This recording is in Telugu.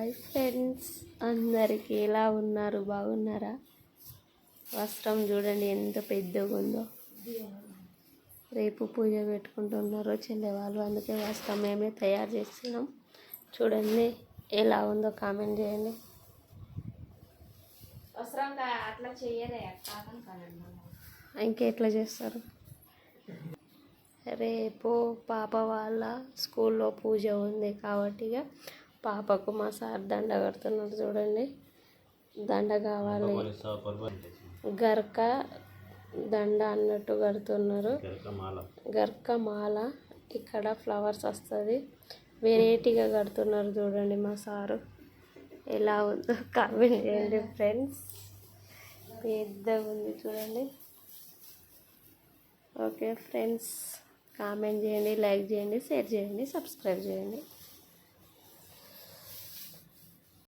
హాయ్ ఫ్రెండ్స్, అందరికీ ఎలా ఉన్నారు? బాగున్నారా? వస్త్రం చూడండి ఎంత పెద్దగా ఉందో. రేపు పూజ పెట్టుకుంటున్నారు చెల్లె వాళ్ళు, అందుకే వస్త్రం మేమే తయారు చేస్తున్నాం. చూడండి ఎలా ఉందో కామెంట్ చేయండి. వస్త్రం అట్లా చేయరే, ఇంకెట్లా చేస్తారు? రేపు పాప వాళ్ళ స్కూల్లో పూజ ఉంది కాబట్టి ఇక పాపకు మా సార్ దండ కడుతున్నారు. చూడండి, దండ కావాలి, గర్క దండ అన్నట్టు కడుతున్నారు. గర్క మాల, ఇక్కడ ఫ్లవర్స్ వస్తుంది, వెరైటీగా కడుతున్నారు. చూడండి మా సారు ఎలా ఉందో కామెంట్ చేయండి ఫ్రెండ్స్. పెద్దగా ఉంది చూడండి. ఓకే ఫ్రెండ్స్, కామెంట్ చేయండి, లైక్ చేయండి, షేర్ చేయండి, సబ్స్క్రైబ్ చేయండి.